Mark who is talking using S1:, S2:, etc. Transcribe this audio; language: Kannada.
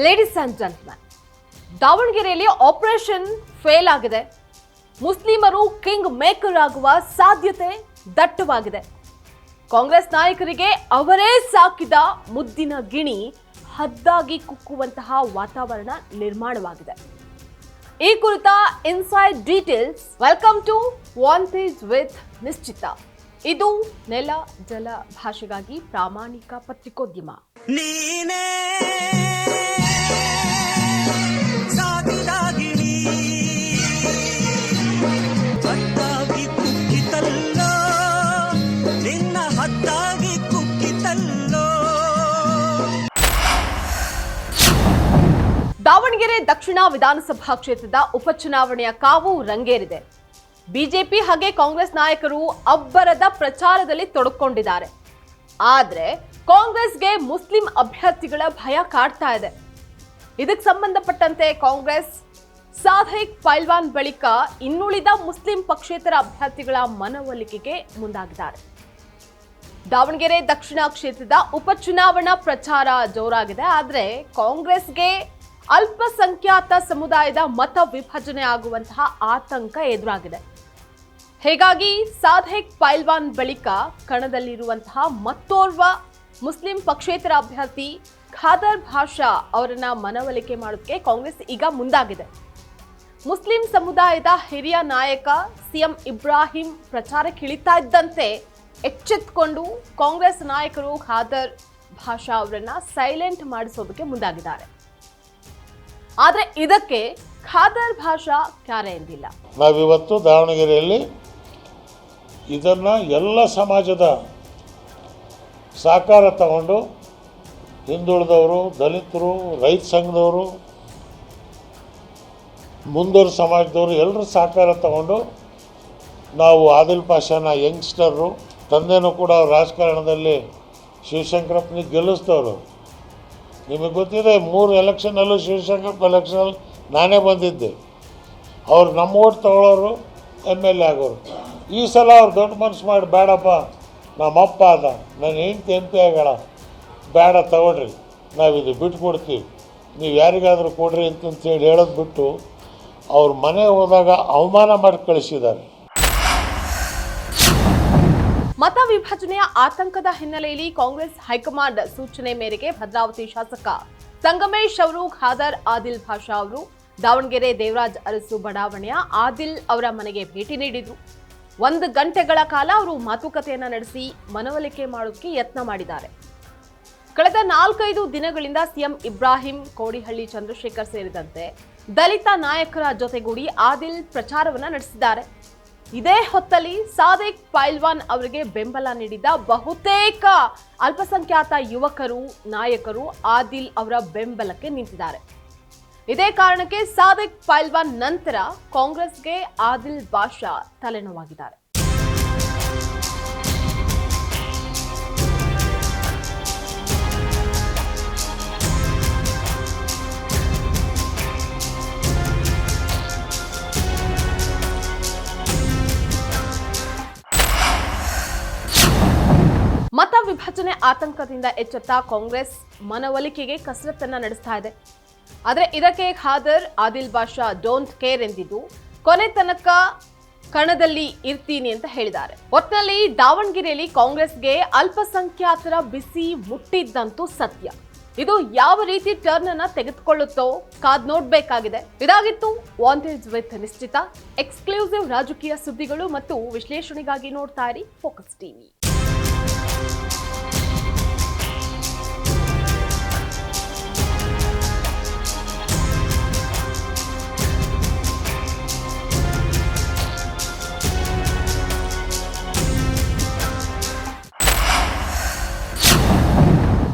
S1: ಲೇಡೀಸ್ ಅಂಡ್ ಜೆಂಟ್ಲ್ಮನ್, ದಾವಣಗೆರೆಯಲ್ಲಿ ಆಪರೇಷನ್ ಫೇಲ್ ಆಗಿದೆ. ಮುಸ್ಲಿಮರು ಕಿಂಗ್ ಮೇಕರ್ ಆಗುವ ಸಾಧ್ಯತೆ ದಟ್ಟವಾಗಿದೆ. ಕಾಂಗ್ರೆಸ್ ನಾಯಕರಿಗೆ ಅವರೇ ಸಾಕಿದ ಮುದ್ದಿನ ಗಿಣಿ ಹದ್ದಾಗಿ ಕುಕ್ಕುವಂತಹ ವಾತಾವರಣ ನಿರ್ಮಾಣವಾಗಿದೆ. ಈ ಕುರಿತ inside details. Welcome to Vantage with Nishchita. ಇದು ನೆಲ ಜಲ ಭಾಷೆಗಾಗಿ ಪ್ರಾಮಾಣಿಕ ಪತ್ರಿಕೋದ್ಯಮ. ದಾವಣಗೆರೆ ದಕ್ಷಿಣ ವಿಧಾನಸಭಾ ಕ್ಷೇತ್ರದ ಉಪಚುನಾವಣೆಯ ಕಾವು ರಂಗೇರಿದೆ. ಬಿಜೆಪಿ ಹಾಗೆ ಕಾಂಗ್ರೆಸ್ ನಾಯಕರು ಅಬ್ಬರದ ಪ್ರಚಾರದಲ್ಲಿ ತೊಡಕೊಂಡಿದ್ದಾರೆ. ಆದ್ರೆ ಕಾಂಗ್ರೆಸ್ಗೆ ಮುಸ್ಲಿಂ ಅಭ್ಯರ್ಥಿಗಳ ಭಯ ಕಾಡ್ತಾ ಇದೆ. ಇದಕ್ಕೆ ಸಂಬಂಧಪಟ್ಟಂತೆ ಕಾಂಗ್ರೆಸ್ ಸಾದಿಕ್ ಪೈಲ್ವಾನ್ ಬಳಿಕ ಇನ್ನುಳಿದ ಮುಸ್ಲಿಂ ಪಕ್ಷೇತರ ಅಭ್ಯರ್ಥಿಗಳ ಮನವೊಲಿಕೆಗೆ ಮುಂದಾಗಿದ್ದಾರೆ. ದಾವಣಗೆರೆ ದಕ್ಷಿಣ ಕ್ಷೇತ್ರದ ಉಪಚುನಾವಣಾ ಪ್ರಚಾರ ಜೋರಾಗಿದೆ. ಆದ್ರೆ ಕಾಂಗ್ರೆಸ್ಗೆ ಅಲ್ಪಸಂಖ್ಯಾತ ಸಮುದಾಯದ ಮತ ವಿಭಜನೆ ಆಗುವಂತಹ ಆತಂಕ ಎದುರಾಗಿದೆ. ಹೀಗಾಗಿ ಸಾದಿಕ್ ಪೈಲ್ವಾನ್ ಬಳಿಕ ಕಣದಲ್ಲಿರುವಂತಹ ಮತ್ತೋರ್ವ ಮುಸ್ಲಿಂ ಪಕ್ಷೇತರ ಅಭ್ಯರ್ಥಿ ಖಾದರ್ ಭಾಷಾ ಅವರನ್ನ ಮನವೊಲಿಕೆ ಮಾಡೋದಕ್ಕೆ ಕಾಂಗ್ರೆಸ್ ಈಗ ಮುಂದಾಗಿದೆ. ಮುಸ್ಲಿಂ ಸಮುದಾಯದ ಹಿರಿಯ ನಾಯಕ ಸಿಎಂ ಇಬ್ರಾಹಿಂ ಪ್ರಚಾರಕ್ಕೆ ಇಳಿತಾ ಇದ್ದಂತೆ ಎಚ್ಚೆತ್ತುಕೊಂಡು ಕಾಂಗ್ರೆಸ್ ನಾಯಕರು ಖಾದರ್ ಭಾಷಾ ಅವರನ್ನ ಸೈಲೆಂಟ್ ಮಾಡಿಸೋದಕ್ಕೆ ಮುಂದಾಗಿದ್ದಾರೆ. ಆದ್ರೆ ಇದಕ್ಕೆ ಖಾದರ್ ಭಾಷಾ ಕ್ಯಾರೆ ಎಂದಿಲ್ಲ.
S2: ನಾವಿವತ್ತು ದಾವಣಗೆರೆಯಲ್ಲಿ ಇದನ್ನ ಎಲ್ಲ ಸಮಾಜದ ಸಹಕಾರ ತಗೊಂಡು ಹಿಂದುಳಿದವರು, ದಲಿತರು, ರೈತ ಸಂಘದವರು, ಮುಂದೂರು ಸಮಾಜದವರು ಎಲ್ಲರೂ ಸಹಕಾರ ತಗೊಂಡು ನಾವು ಆದಿಲ್ ಪಾಷಾನ ಯಂಗ್ಸ್ಟರು, ತಂದೆನೂ ಕೂಡ ರಾಜಕಾರಣದಲ್ಲಿ ಶಿವಶಂಕರಪ್ಪನಿಗೆ ಗೆಲ್ಲಿಸಿದವರು. ನಿಮಗೆ ಗೊತ್ತಿದೆ, 3 ಎಲೆಕ್ಷನಲ್ಲೂ ಶಿವಶಂಕರಪ್ಪ ಎಲೆಕ್ಷನಲ್ಲಿ ನಾನೇ ಬಂದಿದ್ದೆ. ಅವ್ರು ನಮ್ಮ ಓಟ್ ತಗೊಳ್ಳೋರು, MLA ಆಗೋರು. ಈ ಸಲ ಅವ್ರು ದೊಡ್ಡ ಮನಸ್ಸು ಮಾಡಿ, ಬೇಡಪ್ಪ ನಮ್ಮಪ್ಪ ಅದ, ನನ್ನ ಹೆಂಡತಿ MP ಆಗೋಣ, ಬೇಡ ತಗೊಳ್ರಿ, ನಾವಿದು ಬಿಟ್ಟು ಕೊಡ್ತೀವಿ, ನೀವು ಯಾರಿಗಾದರೂ ಕೊಡ್ರಿ ಅಂತಂತೇಳಿ ಹೇಳೋದು ಬಿಟ್ಟು ಅವ್ರ ಮನೆ ಹೋದಾಗ ಅವಮಾನ ಮಾಡಿ ಕಳಿಸಿದ್ದಾರೆ.
S1: ಮತ ವಿಭಜನೆಯ ಆತಂಕದ ಹಿನ್ನೆಲೆಯಲ್ಲಿ ಕಾಂಗ್ರೆಸ್ ಹೈಕಮಾಂಡ್ ಸೂಚನೆ ಮೇರೆಗೆ ಭದ್ರಾವತಿ ಶಾಸಕ ಸಂಗಮೇಶ್ ಅವರು ಖಾದರ್ ಆದಿಲ್ ಭಾಷಾ ಅವರು ದಾವಣಗೆರೆ ದೇವರಾಜ್ ಅರಸು ಬಡಾವಣೆಯ ಆದಿಲ್ ಅವರ ಮನೆಗೆ ಭೇಟಿ ನೀಡಿದ್ರು. 1 ಗಂಟೆಗಳ ಕಾಲ ಅವರು ಮಾತುಕತೆಯನ್ನ ನಡೆಸಿ ಮನವೊಲಿಕೆ ಮಾಡೋದಕ್ಕೆ ಯತ್ನ ಮಾಡಿದ್ದಾರೆ. ಕಳೆದ 4-5 ದಿನಗಳಿಂದ ಸಿಎಂ ಇಬ್ರಾಹಿಂ, ಕೋಡಿಹಳ್ಳಿ ಚಂದ್ರಶೇಖರ್ ಸೇರಿದಂತೆ ದಲಿತ ನಾಯಕರ ಜೊತೆಗೂಡಿ ಆದಿಲ್ ಪ್ರಚಾರವನ್ನ ನಡೆಸಿದ್ದಾರೆ. ಇದೇ ಹೊತ್ತಲ್ಲಿ ಸಾದಿಕ್ ಪೈಲ್ವಾನ್ ಅವರಿಗೆ ಬೆಂಬಲ ನೀಡಿದ ಬಹುತೇಕ ಅಲ್ಪಸಂಖ್ಯಾತ ಯುವಕರು, ನಾಯಕರು ಆದಿಲ್ ಅವರ ಬೆಂಬಲಕ್ಕೆ ನಿಂತಿದ್ದಾರೆ. ಇದೇ ಕಾರಣಕ್ಕೆ ಸಾದಿಕ್ ಪೈಲ್ವಾನ್ ನಂತರ ಕಾಂಗ್ರೆಸ್ಗೆ ಆದಿಲ್ ಭಾಷಾ ತಲೆನೋವಾಗಿದ್ದಾರೆ. ಮತ ವಿಭಜನೆ ಆತಂಕದಿಂದ ಎಚ್ಚೆತ್ತ ಕಾಂಗ್ರೆಸ್ ಮನವೊಲಿಕೆಗೆ ಕಸರತ್ತನ್ನ ನಡೆಸ್ತಾ ಇದೆ. ಆದರೆ ಇದಕ್ಕೆ ಖಾದರ್ ಆದಿಲ್ ಭಾಷಾ ಡೋಂಟ್ ಕೇರ್ ಎಂದಿದ್ದು ಕೊನೆ ತನಕ ಕಣದಲ್ಲಿ ಇರ್ತೀನಿ ಅಂತ ಹೇಳಿದ್ದಾರೆ. ಒಟ್ಟಿನಲ್ಲಿ ದಾವಣಗೆರೆಯಲ್ಲಿ ಕಾಂಗ್ರೆಸ್ಗೆ ಅಲ್ಪಸಂಖ್ಯಾತರ ಬಿಸಿ ಮುಟ್ಟಿದ್ದಂತೂ ಸತ್ಯ. ಇದು ಯಾವ ರೀತಿ ಟರ್ನ್ ಅನ್ನ ತೆಗೆದುಕೊಳ್ಳುತ್ತೋ ಕಾದ್ ನೋಡ್ಬೇಕಾಗಿದೆ. ಇದಾಗಿತ್ತು ವಾಂಟೇಜ್ ವಿತ್ ನಿಶ್ಚಿತ. ಎಕ್ಸ್ಕ್ಲೂಸಿವ್ ರಾಜಕೀಯ ಸುದ್ದಿಗಳು ಮತ್ತು ವಿಶ್ಲೇಷಣೆಗಾಗಿ ನೋಡ್ತಾ ಇರಿ ಫೋಕಸ್ ಟಿವಿ.